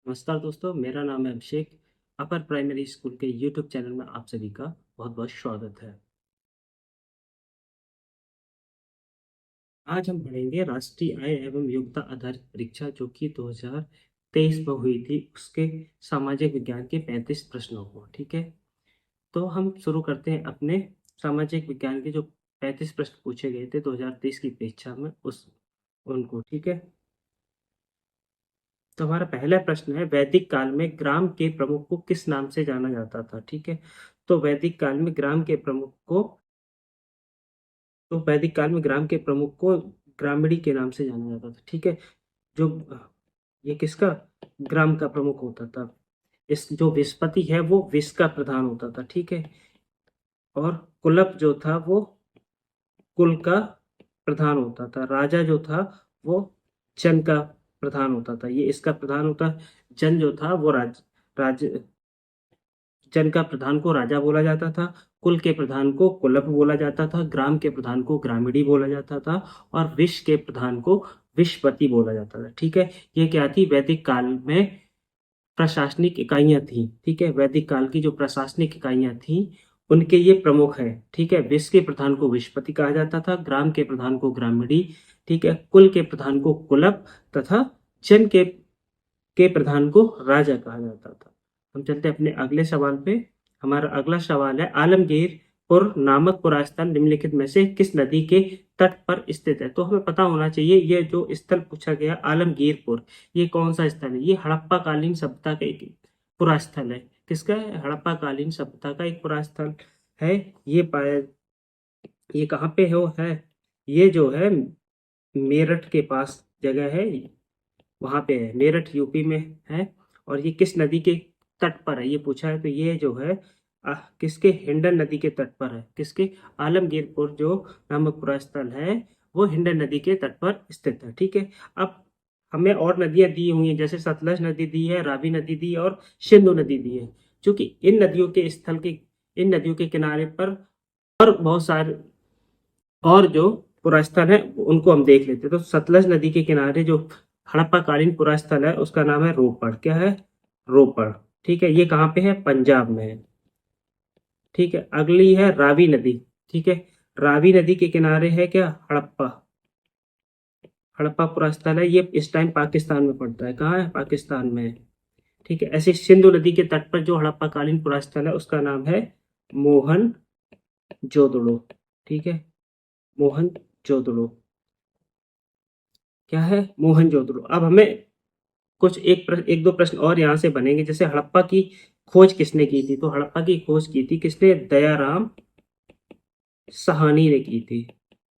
नमस्कार दोस्तों, मेरा नाम है अभिषेक। अपर प्राइमरी स्कूल के यूट्यूब चैनल में आप सभी का बहुत-बहुत स्वागत है। आज हम पढ़ेंगे राष्ट्रीय आय एवं योग्यता आधारित परीक्षा जो कि 2023 में हुई थी, उसके सामाजिक विज्ञान के 35 प्रश्नों को, ठीक है? तो हम शुरू करते हैं अपने सामाजिक विज्ञान के जो 35 प्रश्न पूछे गए थे 2023 की परीक्षा में उनको, ठीक है? तो हमारा पहला प्रश्न है, वैदिक काल में ग्राम के प्रमुख को किस नाम से जाना जाता था? ठीक है, तो वैदिक काल में ग्राम के प्रमुख को वैदिक काल में ग्राम के प्रमुख को ग्रामीणी के नाम से जाना जाता था। ठीक है, जो ये किसका ग्राम का प्रमुख होता था? इस जो विस्पति है वो विष का प्रधान होता था। ठीक है, और कुलप जो था वो कुल का प्रधान होता था। राजा जो था वो जन का प्रधान होता था। ये इसका प्रधान होता, जन जो था वो राज जन का प्रधान को राजा बोला जाता था, कुल के प्रधान को कुलप बोला जाता था, ग्राम के प्रधान को ग्रामीणी बोला जाता था और विष के प्रधान को विषपति बोला जाता था। ठीक है, ये क्या थी? वैदिक काल में प्रशासनिक इकाइयां थी। ठीक है, वैदिक काल की जो प्रशासनिक इकाइयां थी उनके ये प्रमुख है। ठीक है, विष के प्रधान को विषपति कहा जाता था, ग्राम के प्रधान को ग्रामीणी, ठीक है, कुल के प्रधान को कुलप तथा जन के प्रधान को राजा कहा जाता था। हम चलते हैं अपने अगले सवाल पे। हमारा अगला सवाल है, आलमगीरपुर नामक पुरा स्थल निम्नलिखित में से किस नदी के तट पर स्थित है? तो हमें पता होना चाहिए ये जो स्थल पूछा गया आलमगीरपुर, ये कौन सा स्थल है? ये हड़प्पा कालीन सभ्यता का एक पुरा स्थल है। किसका है? हड़प्पा कालीन सभ्यता का एक पुरा स्थल है। ये कहाँ पे है? ये जो है मेरठ के पास जगह है, वहां पे है, मेरठ यूपी में है। और ये किस नदी के तट पर है ये पूछा है, तो ये जो है किसके? हिंडन नदी के तट पर है। किसके? आलमगीरपुर जो नामक पुरा स्थल है वो हिंडन नदी के तट पर स्थित है। ठीक है, अब हमें और नदियां दी हुई हैं, जैसे सतलज नदी दी है, रावी नदी दी है और सिंधु नदी दी है। क्योंकि इन नदियों के किनारे पर और बहुत सारे और जो पुरा स्थल है उनको हम देख लेते हैं। तो सतलज नदी के किनारे जो हड़प्पा कालीन पुरा स्थल है उसका नाम है रोपड़। क्या है? रोपड़। ठीक है, ये कहाँ पे है? पंजाब में है। ठीक है, अगली है रावी नदी। ठीक है, रावी नदी के किनारे है क्या? हड़प्पा। हड़प्पा पुरा स्थल है, ये इस टाइम पाकिस्तान में पड़ता है। कहाँ है? पाकिस्तान में है। ठीक है, ऐसे सिंधु नदी के तट पर जो हड़प्पा कालीन पुरा स्थल है उसका नाम है मोहन जोदड़ो। ठीक है, मोहन जोदड़ो। क्या है? मोहन जोदड़ो। अब हमें कुछ एक दो प्रश्न और यहाँ से बनेंगे। जैसे हड़प्पा की खोज किसने की थी? तो हड़प्पा की खोज की थी किसने? दयाराम साहनी ने की थी।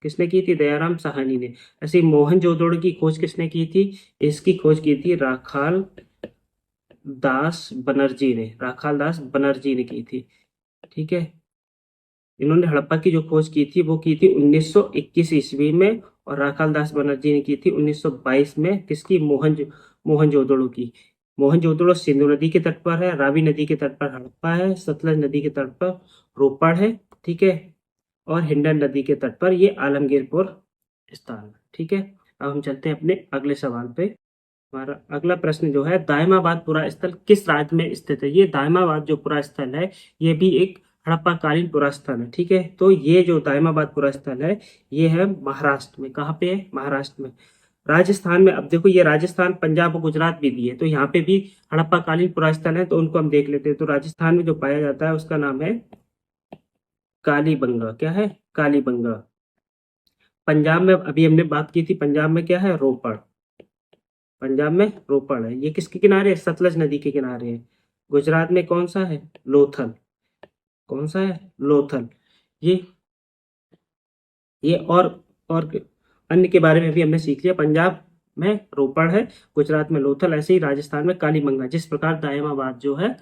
किसने की थी? दयाराम साहनी ने। ऐसे मोहनजोदड़ो की खोज किसने की थी? इसकी खोज की थी राखाल राखाल दास बनर्जी ने की थी। ठीक है, इन्होंने हड़प्पा की जो खोज की थी वो की थी 1921 ईस्वी में, और राखाल दास बनर्जी ने की थी 1922 में। किसकी? मोहनजोदड़ो की। मोहनजोदड़ो सिंधु नदी के तट पर है, रावी नदी के तट पर हड़प्पा है, सतलज नदी के तट पर रोपड़ है, ठीक है, और हिंडन नदी के तट पर ये आलमगीरपुर स्थान है। ठीक है, अब हम चलते हैं अपने अगले सवाल पे। हमारा अगला प्रश्न जो है, दायमाबाद पुरा स्थल किस राज्य में स्थित है? ये दायमाबाद जो पुरा स्थल है ये भी एक हड़प्पा कालीन पुरा स्थल है। ठीक है, तो ये जो दायमाबाद पुरा स्थल है ये है महाराष्ट्र में। कहाँ पे है? महाराष्ट्र में। राजस्थान में, अब देखो ये राजस्थान, पंजाब और गुजरात भी दिए, तो यहाँ पे भी हड़प्पा कालीन पुरा स्थल है, तो उनको हम देख लेते हैं। तो राजस्थान में जो पाया जाता है उसका नाम है कालीबंगा। क्या है? कालीबंगा। पंजाब में अभी हमने बात की थी, पंजाब में क्या है? रोपड़। पंजाब में रोपड़ है, ये किसके किनारे है? सतलज नदी के किनारे है। गुजरात में कौन सा है? लोथल। कौन सा है? लोथल। ये और अन्य के बारे में भी हमने सीख लिया। पंजाब में रोपड़ है, गुजरात में लोथल, ऐसे ही राजस्थान में कालीबंगा। जिस प्रकार दायमाबाद जो है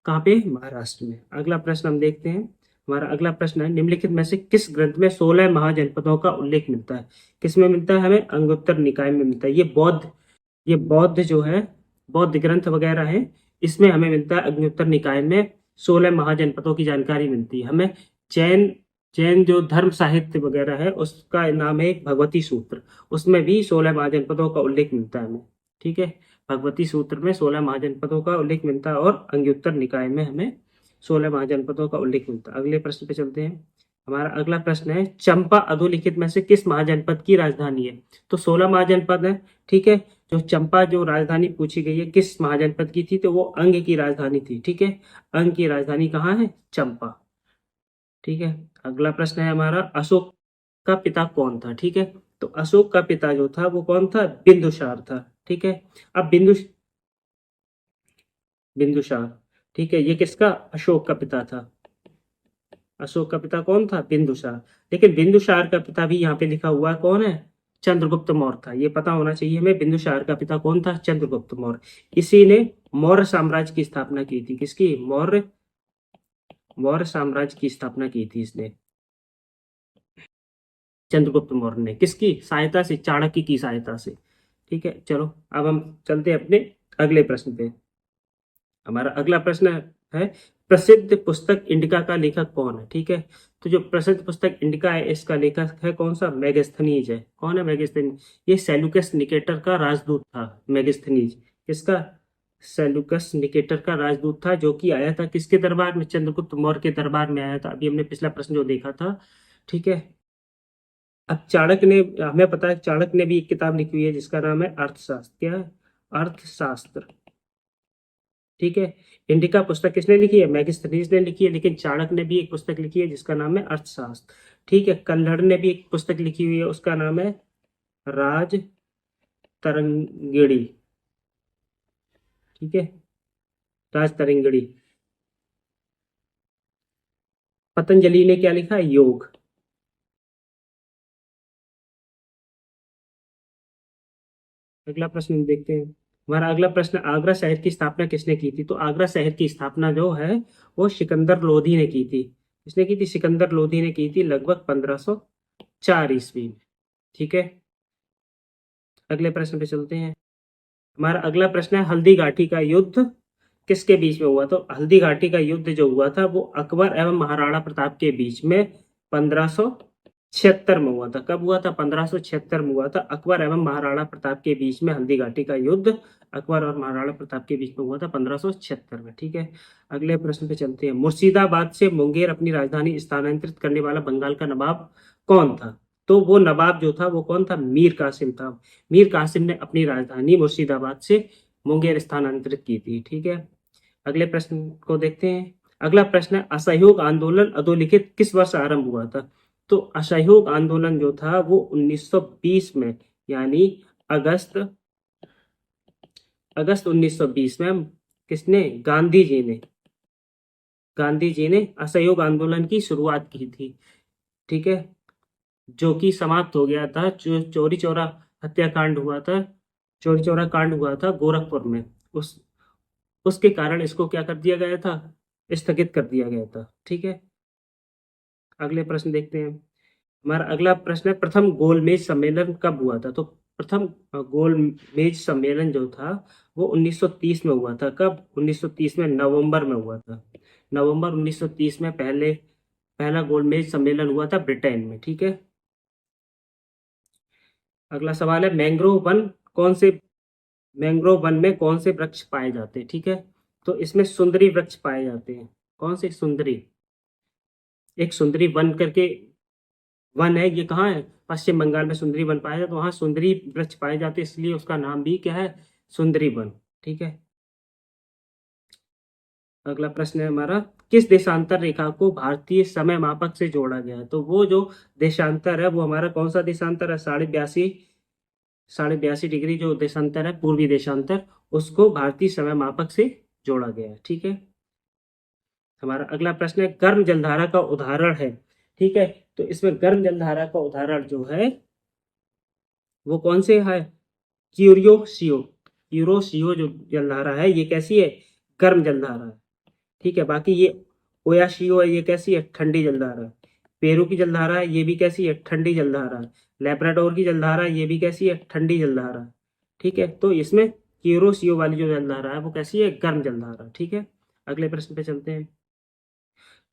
कहाँ पे? महाराष्ट्र में। अगला प्रश्न हम देखते हैं। हमारा अगला प्रश्न है, निम्नलिखित में से किस ग्रंथ में 16 महाजनपदों का उल्लेख मिलता है? किस में मिलता है? हमें अंगुत्तर निकाय में मिलता है। ये बौद्ध जो है, बौद्ध ग्रंथ वगैरह है, इसमें हमें मिलता है अग्निउत्तर निकाय में 16 महाजनपदों की जानकारी मिलती है हमें। जैन जैन जो धर्म साहित्य वगैरह है उसका नाम है भगवती सूत्र, उसमें भी 16 महाजनपदों का उल्लेख मिलता है हमें। ठीक है। भगवती सूत्र में 16 महाजनपदों का उल्लेख मिलता है और अंग्युत्तर निकाय में हमें 16 महाजनपदों का उल्लेख मिलता है। अगले प्रश्न पे चलते हैं। हमारा अगला प्रश्न है, चंपा अधोलिखित में से किस महाजनपद की राजधानी है? तो 16 महाजनपद है, ठीक है। जो चंपा जो राजधानी पूछी गई है किस महाजनपद की थी, तो वो अंग की राजधानी थी, ठीक है। अंग की राजधानी कहाँ है? चंपा, ठीक है। अगला प्रश्न है हमारा, अशोक का पिता कौन था? ठीक है। तो अशोक का पिता जो था वो कौन था? बिंदुसार था, ठीक है। अब बिंदुसार, ठीक है, ये किसका? अशोक का पिता था। अशोक का पिता कौन था? बिंदुसार। लेकिन बिंदुसार का पिता भी यहाँ पे लिखा हुआ है, कौन है? चंद्रगुप्त मौर्य था। ये पता होना चाहिए हमें, बिंदुसार का पिता कौन था? चंद्रगुप्त मौर्य। इसी ने मौर्य साम्राज्य की स्थापना की थी। किसकी? मौर्य मौर्य साम्राज्य की स्थापना की थी इसने, चंद्रगुप्त मौर्य ने। किसकी सहायता से? चाणक्य की सहायता से, ठीक है। चलो अब हम चलते हैं अपने अगले प्रश्न पे। हमारा अगला प्रश्न है, प्रसिद्ध पुस्तक इंडिका का लेखक कौन है? ठीक है। तो जो प्रसिद्ध पुस्तक इंडिका है, इसका लेखक है कौन सा? मेगास्थनीज है। कौन है मेगास्थनीज? ये सेल्यूकस निकेटर का राजदूत था, मेगास्थनीज। किसका? सेल्यूकस निकेटर का राजदूत था, जो कि आया था किसके दरबार में? चंद्रगुप्त मौर्य के दरबार में आया था। अभी हमने पिछला प्रश्न जो देखा था, ठीक है। अब चाणक्य ने, हमें पता है चाणक्य ने भी एक किताब लिखी हुई है जिसका नाम है अर्थशास्त्र। क्या है? अर्थशास्त्र, ठीक है। इंडिका पुस्तक किसने लिखी है? मैगस्थनीज ने लिखी है। लेकिन चाणक्य ने भी एक पुस्तक लिखी है जिसका नाम है अर्थशास्त्र, ठीक है। कल्हड़ ने भी एक पुस्तक लिखी हुई है, उसका नाम है राज तरंगिणी, ठीक है, राज तरंगिणी। पतंजलि ने क्या लिखा है? योग। अगला प्रश्न देखते हैं। हमारा अगला प्रश्न, आगरा शहर की स्थापना किसने की थी? तो आगरा शहर की स्थापना जो है वो सिकंदर लोधी ने की थी। किसने की थी? सिकंदर लोधी ने की थी, लगभग 1504 ईस्वी में, ठीक है। अगले प्रश्न पे चलते हैं। हमारा अगला प्रश्न है, हल्दी घाटी का युद्ध किसके बीच में हुआ? तो हल्दी घाटी का युद्ध जो हुआ था वो अकबर एवं महाराणा प्रताप के बीच में 1576 में हुआ था। कब हुआ था? 1576 में हुआ था। अकबर एवं महाराणा प्रताप के बीच में हल्दी घाटी का युद्ध अकबर और महाराणा प्रताप के बीच में हुआ था 1576 में, ठीक है। अगले प्रश्न पे चलते हैं। मुर्शिदाबाद से मुंगेर अपनी राजधानी स्थानांतरित करने वाला बंगाल का नवाब कौन था? तो वो नवाब जो था वो कौन था? मीर कासिम था। मीर कासिम ने अपनी राजधानी मुर्शिदाबाद से मुंगेर स्थानांतरित की थी, ठीक है। अगले प्रश्न को देखते हैं। अगला प्रश्न है, असहयोग आंदोलन अधोलिखित किस वर्ष आरंभ हुआ था? तो असहयोग आंदोलन जो था वो 1920 में, यानी अगस्त अगस्त 1920 में किसने? गांधी जी ने असहयोग आंदोलन की शुरुआत की थी, ठीक है। जो कि समाप्त हो गया था, जो चौरी चौरा हत्याकांड हुआ था, चौरी चौरा कांड हुआ था गोरखपुर में, उस उसके कारण इसको क्या कर दिया गया था? स्थगित कर दिया गया था, ठीक है। अगले प्रश्न देखते हैं। हमारा अगला प्रश्न है, प्रथम गोलमेज सम्मेलन कब हुआ था? तो प्रथम गोलमेज सम्मेलन जो था वो 1930 में हुआ था। कब? 1930 में नवंबर में हुआ था। नवंबर 1930 में पहला गोलमेज सम्मेलन हुआ था ब्रिटेन में, ठीक है। अगला सवाल है, मैंग्रोव वन में कौन से वृक्ष पाए जाते हैं? ठीक है। तो इसमें सुंदरी वृक्ष पाए जाते हैं। कौन से? सुंदरी। एक सुंदरी वन करके वन है, ये कहाँ है? पश्चिम बंगाल में सुंदरी वन पाया जाता है, तो वहाँ सुंदरी वृक्ष पाए जाते हैं, इसलिए उसका नाम भी क्या है? सुंदरी वन, ठीक है। अगला प्रश्न है हमारा, किस देशांतर रेखा को भारतीय समय मापक से जोड़ा गया है? तो वो जो देशांतर है वो हमारा कौन सा देशांतर है? 82.5 डिग्री जो देशांतर है, पूर्वी देशांतर, उसको भारतीय समय मापक से जोड़ा गया है, ठीक है। हमारा अगला प्रश्न है, गर्म जलधारा का उदाहरण है, ठीक है। तो इसमें गर्म जलधारा का उदाहरण जो है वो कौन से है? क्यूरियोसियो। क्यूरोसियो जो जलधारा है ये कैसी है? गर्म जलधारा है, ठीक है। बाकी ये ओयाशियो है, ये कैसी है? ठंडी जलधारा है। पेरू की जलधारा है, ये भी कैसी है? ठंडी जलधारा है। लेब्राडोर की जलधारा है, ये भी कैसी है? ठंडी जलधारा है, ठीक है। तो इसमें क्यूरोसियो वाली जो जलधारा है वो कैसी है? गर्म जलधारा, ठीक है। अगले प्रश्न पे चलते हैं।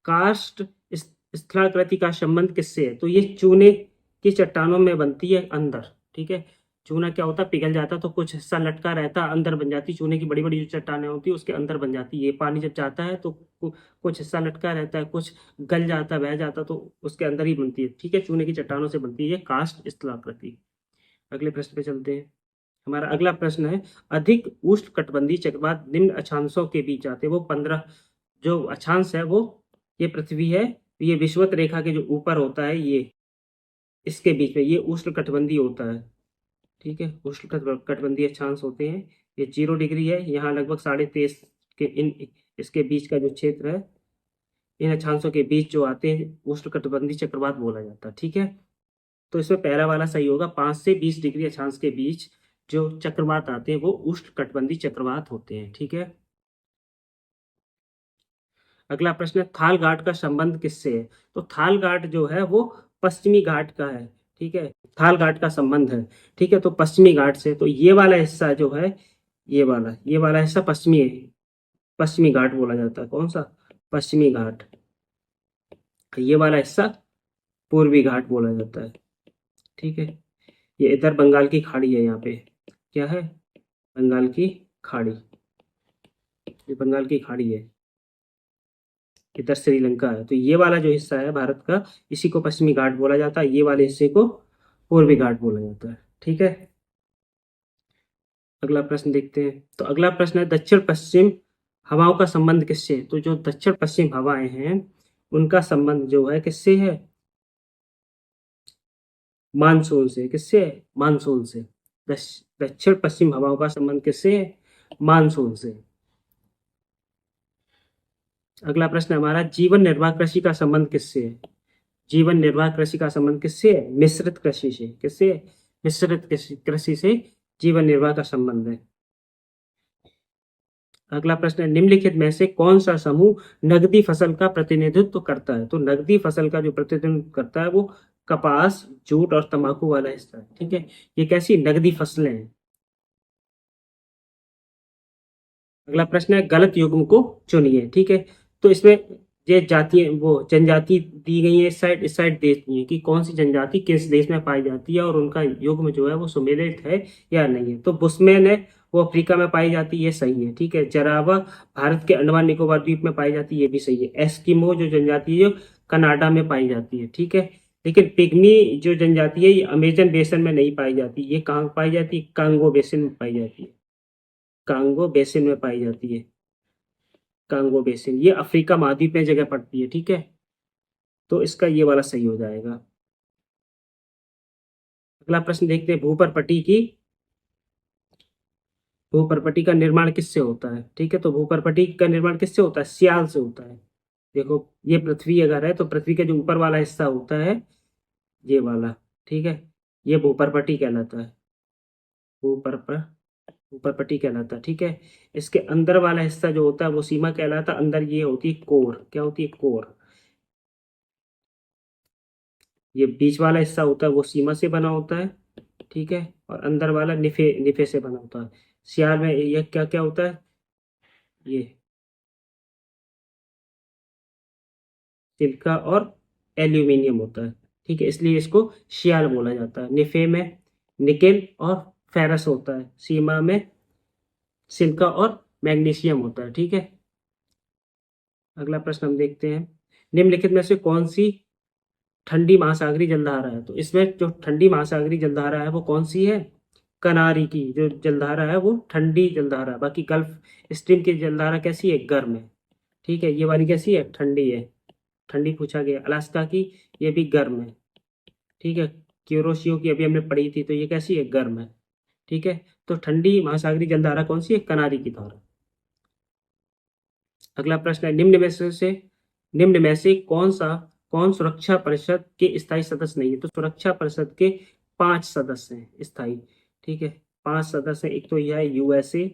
कास्ट स्थलाकृति का संबंध किससे है? तो ये चूने की चट्टानों में बनती है अंदर, ठीक है। चूना क्या होता, पिघल जाता तो कुछ हिस्सा लटका रहता, अंदर बन जाती, चूने की बड़ी बड़ी जो चट्टानें होती है उसके अंदर बन जाती। ये पानी जब जाता है तो कुछ हिस्सा लटका रहता है, कुछ गल जाता, बह जाता, तो उसके अंदर ही बनती है। ठीक है, चूने की चट्टानों से बनती है ये कास्ट स्थलाकृति। अगले प्रश्न पे चलते हैं। हमारा अगला प्रश्न है, अधिक उष्णकटिबंधीय चक्रवात निम्न अक्षांशों के बीच आते हैं। वो 15 जो अक्षांश है वो, ये पृथ्वी है, ये विषुवत रेखा के जो ऊपर होता है, ये इसके बीच में ये उष्णकटिबंधीय होता है। ठीक है, उष्णकटिबंधीय अक्षांश होते हैं। ये 0 डिग्री है, यहाँ लगभग 23.5 के इन इसके बीच का जो क्षेत्र है, इन अक्षांशों के बीच जो आते हैं उष्णकटिबंधीय चक्रवात बोला जाता है। ठीक है, तो इसमें पहला वाला सही होगा, 5 से 20 डिग्री अक्षांश के बीच जो चक्रवात आते हैं वो उष्णकटिबंधीय चक्रवात होते हैं। ठीक है, अगला प्रश्न है, थाल घाट का संबंध किससे है? तो थाल घाट जो है वो पश्चिमी घाट का है। ठीक है, थाल घाट का संबंध है। ठीक है, तो पश्चिमी घाट से, तो ये वाला हिस्सा जो है, ये वाला हिस्सा पश्चिमी है, पश्चिमी घाट बोला जाता है। कौन सा? पश्चिमी घाट। ये वाला हिस्सा पूर्वी घाट बोला जाता है। ठीक है, ये इधर बंगाल की खाड़ी है, यहाँ पे क्या है, बंगाल की खाड़ी, ये बंगाल की खाड़ी है, इधर श्रीलंका है। तो ये वाला जो हिस्सा है भारत का, इसी को पश्चिमी घाट बोला जाता है, ये वाले हिस्से को पूर्वी घाट बोला जाता है। ठीक है, अगला प्रश्न देखते हैं। तो अगला प्रश्न है, दक्षिण पश्चिम हवाओं का संबंध किससे? तो जो दक्षिण पश्चिम हवाएं हैं उनका संबंध जो है किससे है? मानसून से। किससे? मानसून से। दक्षिण पश्चिम हवाओं का संबंध किससे है? मानसून से। अगला प्रश्न हमारा, जीवन निर्वाह कृषि का संबंध किससे है? जीवन निर्वाह कृषि का संबंध किससे है? मिश्रित कृषि से। किससे? मिश्रित कृषि से जीवन निर्वाह का संबंध है। अगला प्रश्न है, निम्नलिखित में से कौन सा समूह नगदी फसल का प्रतिनिधित्व करता है? तो नगदी फसल का जो प्रतिनिधित्व करता है वो कपास, जूट और तंबाकू वाला हिस्सा है। ठीक है, ये कैसी नगदी फसलें हैं। अगला प्रश्न है, गलत युग्म को चुनिए। ठीक है, तो इसमें ये जाति, वो जनजाति दी गई है, इस साइड देश दी है कि कौन सी जनजाति किस देश में पाई जाती है और उनका युग्म जो है वो सुमेलित है या नहीं है। तो बुशमैन है वो अफ्रीका में पाई जाती है, ये सही है। ठीक है, जरावा भारत के अंडमान निकोबार द्वीप में पाई जाती है, ये भी सही है। एस्किमो जो जनजाति है जो कनाडा में पाई जाती है। ठीक है, लेकिन पिग्मी जो जनजाति है ये अमेजन बेसिन में नहीं पाई जाती, ये कहाँ पाई जाती है? कांगो बेसिन में पाई जाती है, कांगो बेसिन में पाई जाती है। कांगो बेसिन ये अफ्रीका महाद्वीप में जगह पड़ती है। ठीक है, तो इसका ये वाला सही हो जाएगा। अगला प्रश्न देखते हैं, भूपर्पटी का निर्माण किससे होता है? ठीक है, तो भूपर्पटी का निर्माण किससे होता है? सियाल से होता है। देखो, ये पृथ्वी अगर है तो पृथ्वी का जो ऊपर वाला हिस्सा होता है, ये वाला, ठीक है, ये भूपर्पटी कहलाता है। भूपर्प भूपर्पटी कहलाता है। ठीक है, इसके अंदर वाला हिस्सा जो होता है वो सीमा कहलाता है। अंदर ये होती है कोर। क्या होती है? कोर। ये बीच वाला हिस्सा होता है वो सीमा से बना होता है। ठीक है, और अंदर वाला निफे निफे से बना होता है। सियार में यह क्या क्या होता है? ये सिल्का और एल्यूमिनियम होता है। ठीक है, इसलिए इसको सियाल बोला जाता है। निफे में निकेल और फेरस होता है, सीमा में सिल्का और मैग्नीशियम होता है। ठीक है, अगला प्रश्न हम देखते हैं, निम्नलिखित में से कौन सी ठंडी महासागरीय जलधारा है? तो इसमें जो ठंडी महासागरीय जलधारा है वो कौन सी है? कनारी की जो जलधारा है वो ठंडी जलधारा है। बाकी गल्फ स्ट्रीम की जलधारा कैसी है? गर्म है। ठीक है, ये वाली कैसी है? ठंडी है। ठंडी पूछा गया। अलास्का की, ये भी गर्म है। ठीक है, क्यूरोशियो की अभी हमने पढ़ी थी, तो ये कैसी है? गर्म है। ठीक है, तो ठंडी महासागरीय जलधारा कौन सी है? कनारी की धारा। अगला प्रश्न है, निम्न में से कौन सुरक्षा परिषद के स्थायी सदस्य नहीं है? तो सुरक्षा परिषद के 5 सदस्य हैं स्थायी। ठीक है, 5 सदस्य हैं। एक तो यह है यूएसए,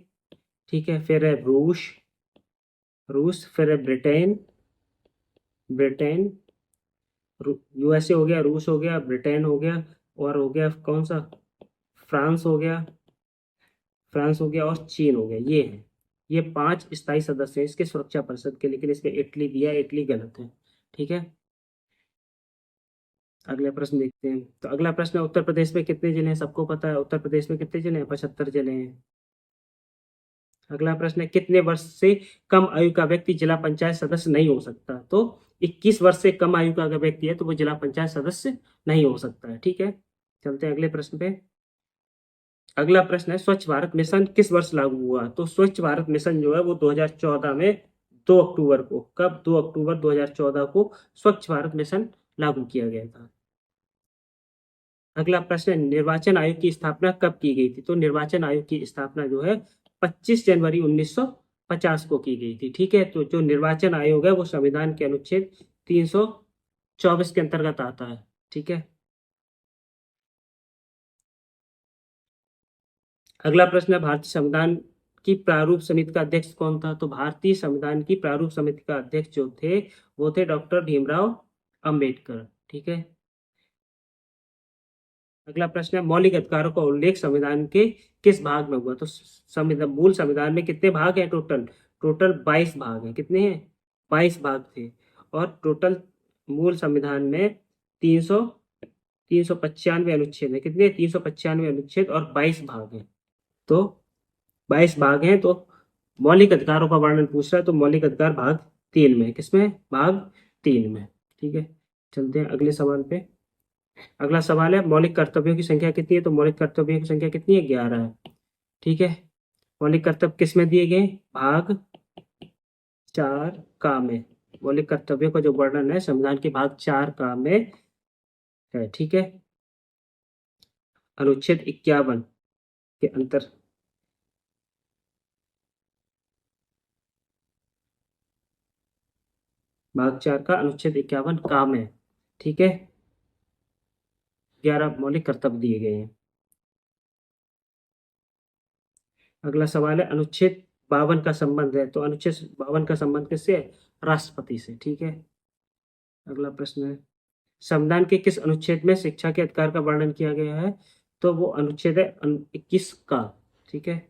ठीक है, फिर है रूस, फिर है ब्रिटेन, यूएसए हो गया, रूस हो गया, ब्रिटेन हो गया, और हो गया कौन सा? फ्रांस हो गया, और चीन हो गया। ये है, ये 5 स्थायी सदस्य हैं इसके सुरक्षा परिषद के। लेकिन इसमें इटली दिया है, इटली गलत है। ठीक है, अगला प्रश्न देखते हैं। तो अगला प्रश्न है, उत्तर प्रदेश में कितने जिले हैं? सबको पता है उत्तर प्रदेश में कितने जिले हैं? 75 जिले हैं। अगला प्रश्न है, कितने वर्ष से कम आयु का व्यक्ति जिला पंचायत सदस्य नहीं हो सकता? तो 21 वर्ष से कम आयु का अगर व्यक्ति है तो वो जिला पंचायत सदस्य नहीं हो सकता है। ठीक है, चलते हैं अगले प्रश्न पे। अगला प्रश्न है, स्वच्छ भारत मिशन किस वर्ष लागू हुआ? तो स्वच्छ भारत मिशन जो है वो 2014 में 2 अक्टूबर को, कब? 2 अक्टूबर 2014 को स्वच्छ भारत मिशन लागू किया गया था। अगला प्रश्न है, निर्वाचन आयोग की स्थापना कब की गई थी? तो निर्वाचन आयोग की स्थापना जो है 25 जनवरी 1950 को की गई थी। ठीक है, तो जो निर्वाचन आयोग है वो संविधान के अनुच्छेद 324 के अंतर्गत आता है। ठीक है, अगला प्रश्न है, भारतीय संविधान की प्रारूप समिति का अध्यक्ष कौन था? तो भारतीय संविधान की प्रारूप समिति का अध्यक्ष जो थे वो थे डॉक्टर भीमराव अंबेडकर। ठीक है, अगला प्रश्न है, मौलिक अधिकारों का उल्लेख संविधान के किस भाग में हुआ? तो संविधान, मूल संविधान में कितने भाग हैं टोटल? टोटल 22 भाग हैं। कितने हैं? 22 भाग थे। और टोटल मूल संविधान में 395 अनुच्छेद है। कितने? 395 अनुच्छेद और 22 भाग हैं। तो 22 भाग हैं। तो मौलिक अधिकारों का वर्णन पूछ रहा है तो मौलिक अधिकार भाग 3 में। किसमें? भाग 3 में। ठीक है, चलते हैं अगले सवाल पे। अगला सवाल है, मौलिक कर्तव्यों की संख्या कितनी है? तो मौलिक कर्तव्यों की संख्या कितनी है? 11 है। ठीक है, मौलिक कर्तव्य किस में दिए गए? भाग 4 का में। मौलिक कर्तव्यों का जो वर्णन है संविधान के भाग 4 का में है। ठीक है, अनुच्छेद 51 के अंतर, भाग 4 का अनुच्छेद 51 का में। ठीक है, 11 मौलिक कर्तव्य दिए गए हैं। अगला सवाल है, अनुच्छेद 52 का संबंध है। तो अनुच्छेद 52 का संबंध किससे है? राष्ट्रपति से। ठीक है, अगला प्रश्न है, संविधान के किस अनुच्छेद में शिक्षा के अधिकार का वर्णन किया गया है? तो वो अनुच्छेद है 21 का। ठीक है,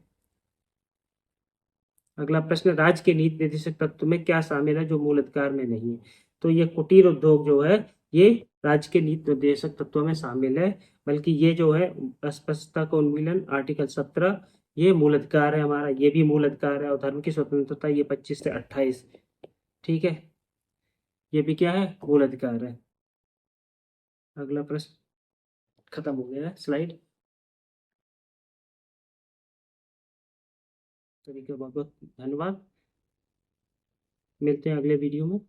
अगला प्रश्न, राज्य के नीति निर्देशक तत्व में क्या शामिल है जो मूल अधिकार में नहीं है? तो ये कुटीर उद्योग जो है ये राज्य के नीति निर्देशक तत्वों में शामिल है। बल्कि ये जो है अस्पष्टता का उन्मूलन, आर्टिकल 17, ये मूल अधिकार है हमारा, ये भी मूल अधिकार है। और धर्म की स्वतंत्रता, ये 25 से 28। ठीक है, ये भी क्या है? मूल अधिकार है। अगला प्रश्न खत्म हो गया है स्लाइड। सभी का बहुत बहुत धन्यवाद। मिलते हैं अगले वीडियो में।